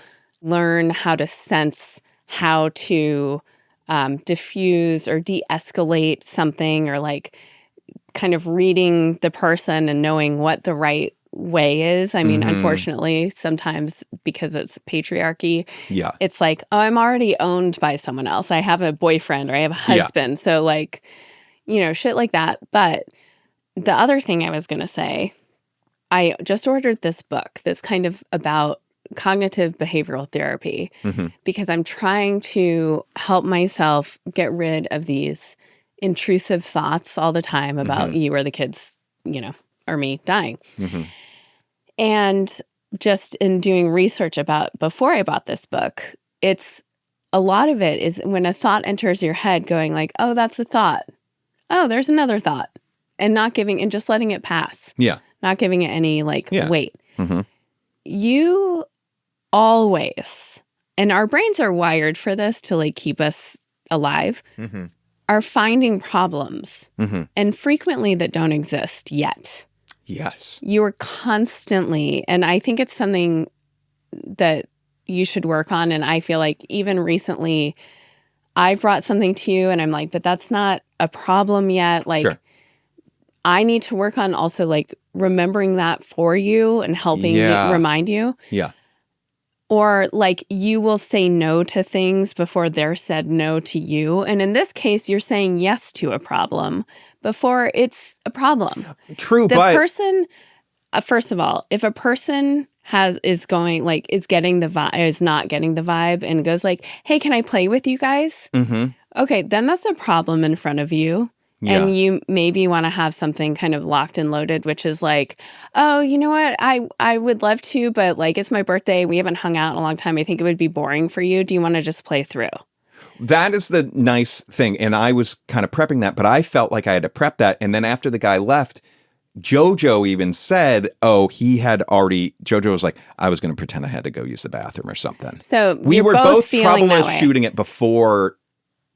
learn how to sense how to diffuse or de-escalate something, or, like, kind of reading the person and knowing what the right way is. I mean, unfortunately, sometimes because it's patriarchy, it's like, oh, I'm already owned by someone else. I have a boyfriend or I have a husband. So, like, you know, shit like that. But the other thing I was going to say, I just ordered this book that's kind of about cognitive behavioral therapy because I'm trying to help myself get rid of these intrusive thoughts all the time about you or the kids, you know, or me dying. And just in doing research about before I bought this book, it's a lot of it is when a thought enters your head going like, oh, that's a thought. Oh, there's another thought. And not giving and just letting it pass. Yeah. Not giving it any like weight. You always, and our brains are wired for this to like keep us alive, are finding problems and frequently that don't exist yet. Yes. You are constantly, and I think it's something that you should work on. And I feel like even recently I've brought something to you and I'm like, but that's not a problem yet. Like I need to work on also like remembering that for you and helping remind you. Yeah. Or like you will say no to things before they're said no to you. And in this case, you're saying yes to a problem before it's a problem. True, the but... person, first of all, if a person is getting the vibe, is not getting the vibe and goes like, hey, can I play with you guys? Okay, then that's a problem in front of you. And you maybe want to have something kind of locked and loaded, which is like, oh, you know what? I would love to, but like it's my birthday. We haven't hung out in a long time. I think it would be boring for you. Do you want to just play through? That is the nice thing. And I was kind of prepping that, but I felt like I had to prep that. And then after the guy left, JoJo even said, JoJo was like, I was going to pretend I had to go use the bathroom or something. So we were both troublous shooting it before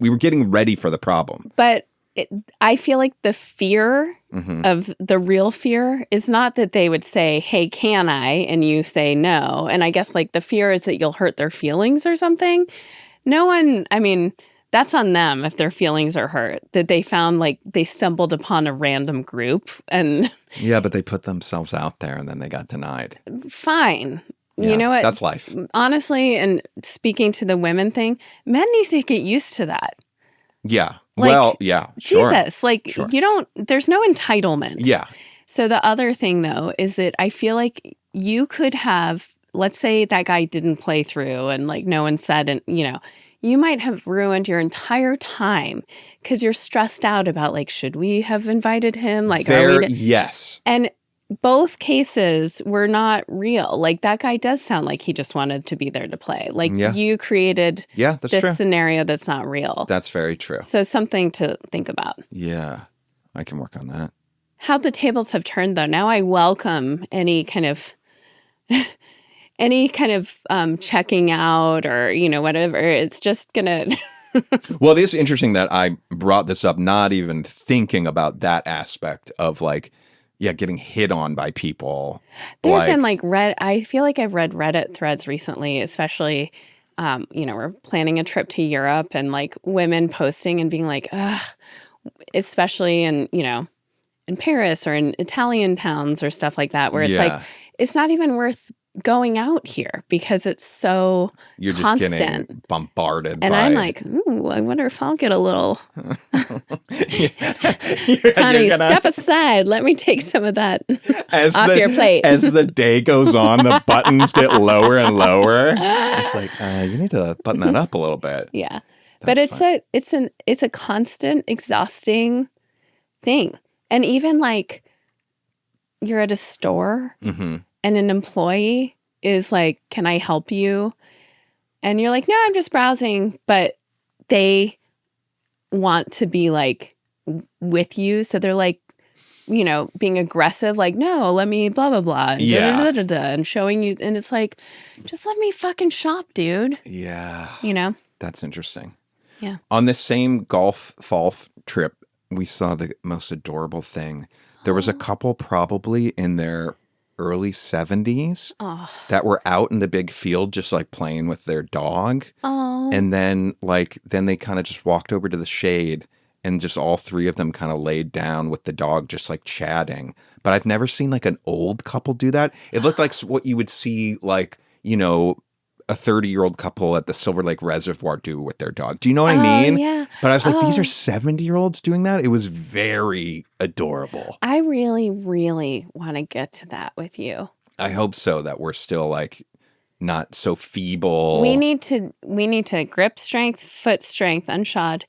we were getting ready for the problem. But I feel like the fear of the real fear is not that they would say, hey, can I? And you say no. And I guess like the fear is that you'll hurt their feelings or something. No one, I mean, that's on them if their feelings are hurt, that they found like they stumbled upon a random group and... Yeah, but they put themselves out there and then they got denied. Fine. Yeah, you know what? That's life. Honestly, and speaking to the women thing, men need to get used to that. Yeah. Like, well, yeah, sure. Jesus, like Sure. there's no entitlement. Yeah. So the other thing though is that I feel like you could have, let's say that guy didn't play through and like no one said, and you might have ruined your entire time because you're stressed out about like, should we have invited him? Like, Yes. And both cases were not real. Like that guy does sound like he just wanted to be there to play. Like you created that's this true. scenario that's not real. That's very true. So something to think about. Yeah, I can work on that. How the tables have turned though. Now I welcome any kind of checking out or, whatever. It's just gonna Well, it is interesting that I brought this up, not even thinking about that aspect of like, getting hit on by people. There have been I feel like I've read Reddit threads recently, especially, we're planning a trip to Europe and like women posting and being like, ugh, especially in Paris or in Italian towns or stuff like that, where it's like, it's not even worth going out here because it's so You're just constant. getting bombarded and by... I'm like, ooh, I wonder if I'll get a little... You're Honey, gonna... step aside. Let me take some of that off your plate. As the day goes on, the buttons get lower and lower. It's like, you need to button that up a little bit. Yeah. But it's a constant, exhausting thing. And even like you're at a store and an employee is like, can I help you? And you're like, no, I'm just browsing. But they want to be like with you. So they're like, being aggressive, like, no, let me blah, blah, blah. And and showing you. And it's like, just let me fucking shop, dude. Yeah. That's interesting. Yeah. On this same golf fall trip, we saw the most adorable thing. There was a couple probably in their early 70s that were out in the big field just like playing with their dog. Oh. And then they kind of just walked over to the shade and just all three of them kind of laid down with the dog just like chatting. But I've never seen like an old couple do that. It looked like what you would see like, a 30-year-old couple at the Silver Lake Reservoir do with their dog. Do you know what I mean? Yeah. But I was like, these are 70-year-olds doing that? It was very adorable. I really, really want to get to that with you. I hope so, that we're still like not so feeble. We need to grip strength, foot strength, unshod,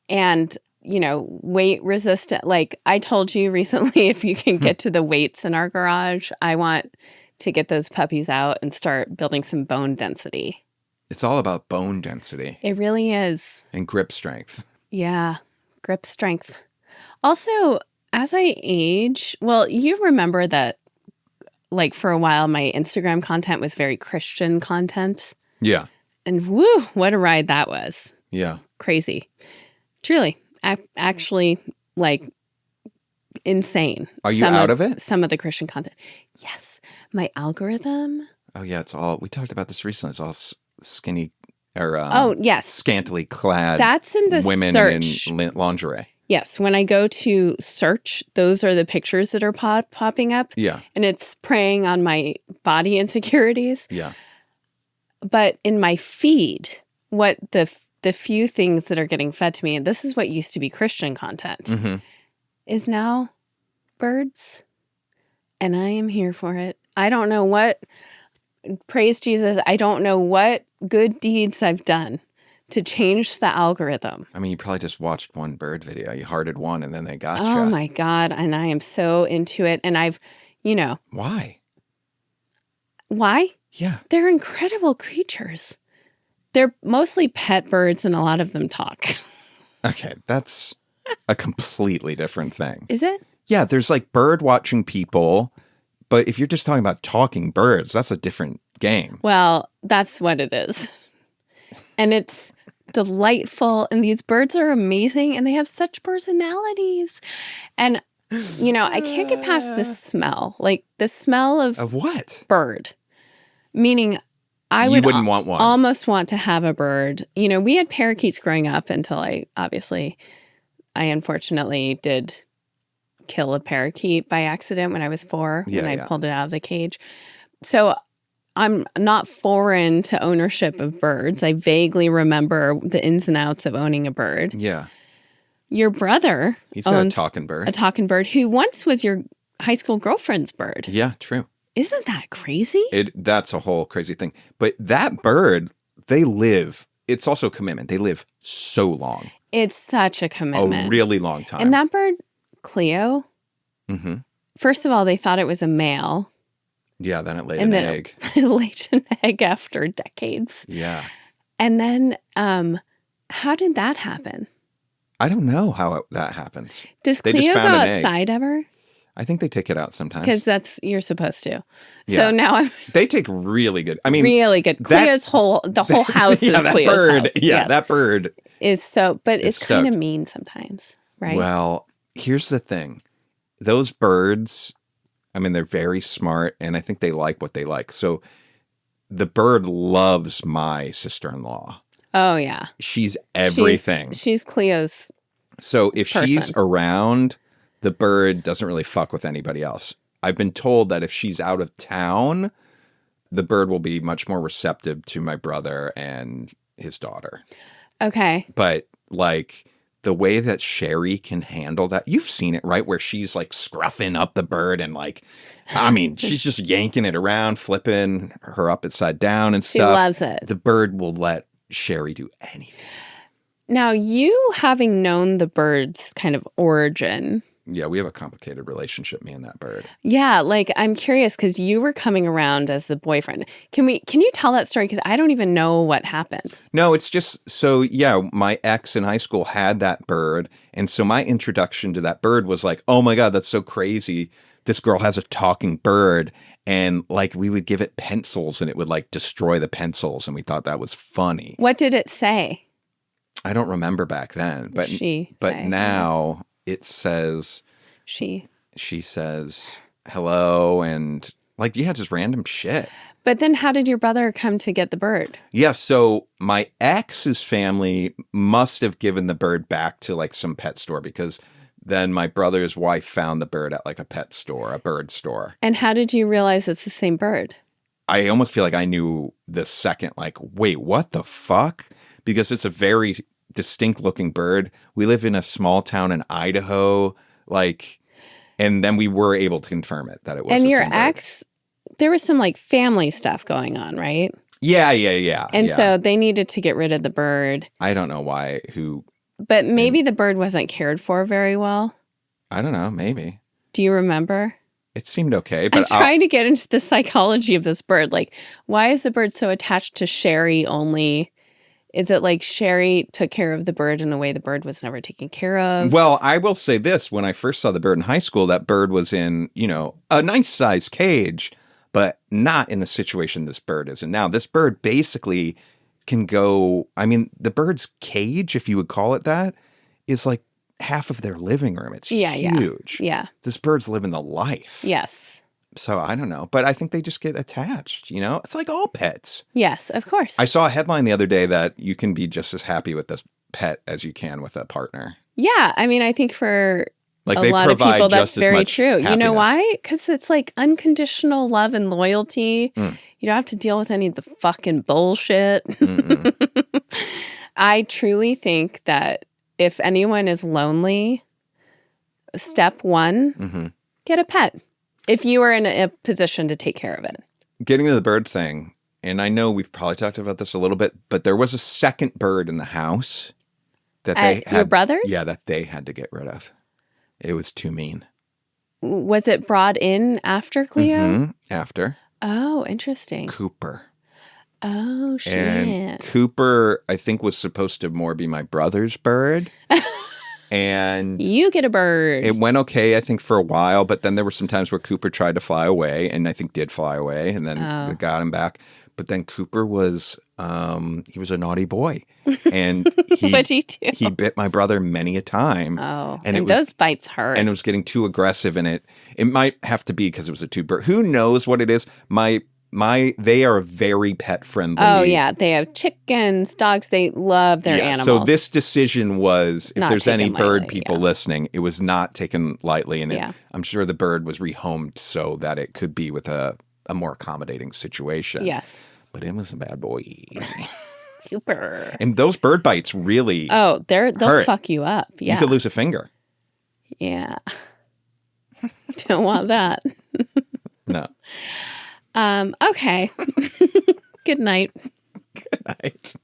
and weight resistant. Like I told you recently, if you can get to the weights in our garage, I want to get those puppies out and start building some bone density. It's all about bone density. It really is. And grip strength. Yeah, grip strength. Also, as I age, well, you remember that like for a while my Instagram content was very Christian content. Yeah. And woo, what a ride that was. Yeah. Crazy. Truly. Actually, like insane. Are you out of it? Some of the Christian content. Yes. My algorithm. Oh, yeah. It's all, we talked about this recently. It's all skinny or yes. scantily clad That's in the women search. in lingerie. Yes. When I go to search, those are the pictures that are popping up. Yeah. And it's preying on my body insecurities. Yeah. But in my feed, what the few things that are getting fed to me, and this is what used to be Christian content, is now birds. And I am here for it. I don't know what, praise Jesus, I don't know what good deeds I've done to change the algorithm. I mean, you probably just watched one bird video. You hearted one and then they got Oh my God. And I am so into it. And I've, Why? Why? Yeah. They're incredible creatures. They're mostly pet birds and a lot of them talk. Okay. That's a completely different thing. Is it? Yeah. There's like bird watching people. But if you're just talking about talking birds, that's a different game. Well, that's what it is. And it's delightful. And these birds are amazing. And they have such personalities. And, I can't get past the smell. Like the smell of what? Bird. Meaning I you would wouldn't want one. Almost want to have a bird. We had parakeets growing up until I unfortunately did kill a parakeet by accident when I was 4 when I pulled it out of the cage. So I'm not foreign to ownership of birds. I vaguely remember the ins and outs of owning a bird. Yeah. Your brother He's got a owns talking bird. a talking bird who once was your high school girlfriend's bird. Yeah, true. Isn't that crazy? That's a whole crazy thing. But that bird, they live. It's also a commitment. They live so long. It's such a commitment. A really long time. And that bird, Cleo, mm-hmm. first of all, they thought it was a male. Yeah, then it laid And an then egg. It laid an egg after decades. Yeah. And then how did that happen? I don't know how that happens. Does They just Cleo go found an egg. outside ever? I think they take it out sometimes. Because you're supposed to. Yeah. So now I'm They take really good. I mean, really good. Cleo's the whole house is that Cleo's bird. house. Yeah, Yes. that bird. Is so, but it's kind of stoked. mean sometimes, right? Well, here's the thing. Those birds, I mean, they're very smart, and I think they like what they like. So the bird loves my sister-in-law. Oh, yeah. She's everything. She's Cleo's. So if she's person. around, the bird doesn't really fuck with anybody else. I've been told that if she's out of town, the bird will be much more receptive to my brother and his daughter. Okay. But like the way that Sherry can handle that, you've seen it, right? Where she's like scruffing up the bird and like, I mean, she's just yanking it around, flipping her upside down and She stuff. loves it. The bird will let Sherry do anything. Now, you having known the bird's kind of origin. Yeah, we have a complicated relationship, me and that bird. Yeah, like I'm curious because you were coming around as the boyfriend. Can you tell that story? Because I don't even know what happened. No, it's just, so yeah, my ex in high school had that bird. And so my introduction to that bird was like, oh my God, that's so crazy. This girl has a talking bird. And like we would give it pencils and it would like destroy the pencils. And we thought that was funny. What did it say? I don't remember back then. But She but say, now it says, she says hello and like, yeah, just random shit. But then how did your brother come to get the bird? Yeah, so my ex's family must have given the bird back to like some pet store because then my brother's wife found the bird at like a pet store, a bird store. And how did you realize it's the same bird? I almost feel like I knew the second, like, wait, what the fuck? Because it's a very distinct looking bird. We live in a small town in Idaho, like, and then we were able to confirm it that it was. And the your same bird. ex, there was some like family stuff going on, right? Yeah. And yeah. so they needed to get rid of the bird. I don't know why, But maybe the bird wasn't cared for very well. I don't know, maybe. Do you remember? It seemed okay, I'm but trying to get into the psychology of this bird. Like, why is the bird so attached to Sherry only? Is it like Sherry took care of the bird in a way the bird was never taken care of? Well, I will say this. When I first saw the bird in high school, that bird was in, a nice size cage, but not in the situation this bird is in now. This bird basically can go, I mean, the bird's cage, if you would call it that, is like half of their living room. It's huge. Yeah. This bird's living the life. Yes. So I don't know, but I think they just get attached, It's like all pets. Yes, of course. I saw a headline the other day that you can be just as happy with this pet as you can with a partner. Yeah. I mean, I think for Like a they lot of provide people, that's just as very much true. You know happiness. why? Because it's like unconditional love and loyalty. You don't have to deal with any of the fucking bullshit. I truly think that if anyone is lonely, step one, get a pet. If you are in a position to take care of it. Getting to the bird thing, and I know we've probably talked about this a little bit, but there was a second bird in the house that they had. Your brother's? Yeah, that they had to get rid of. It was too mean. Was it brought in after Cleo? After. Oh, interesting. Cooper. Oh, shit. And Cooper, I think, was supposed to more be my brother's bird. And you get a bird. it went okay, I think, for a while. But then there were some times where Cooper tried to fly away, and I think did fly away, and then they got him back. But then Cooper was, he was a naughty boy. And What'd he do? He bit my brother many a time. Oh, and those bites hurt. And it was getting too aggressive, and it might have to be because it was a two bird. Who knows what it is? They are very pet friendly. Oh, yeah. They have chickens, dogs. They love their animals. So this decision was, if Not there's any taken bird lightly, people listening, it was not taken lightly. And Yeah. I'm sure the bird was rehomed so that it could be with a more accommodating situation. Yes. But it was a bad boy. Super. And those bird bites really Oh, they'll hurt. fuck you up. Yeah. You could lose a finger. Yeah. Don't want that. No. Okay. Good night. Good night.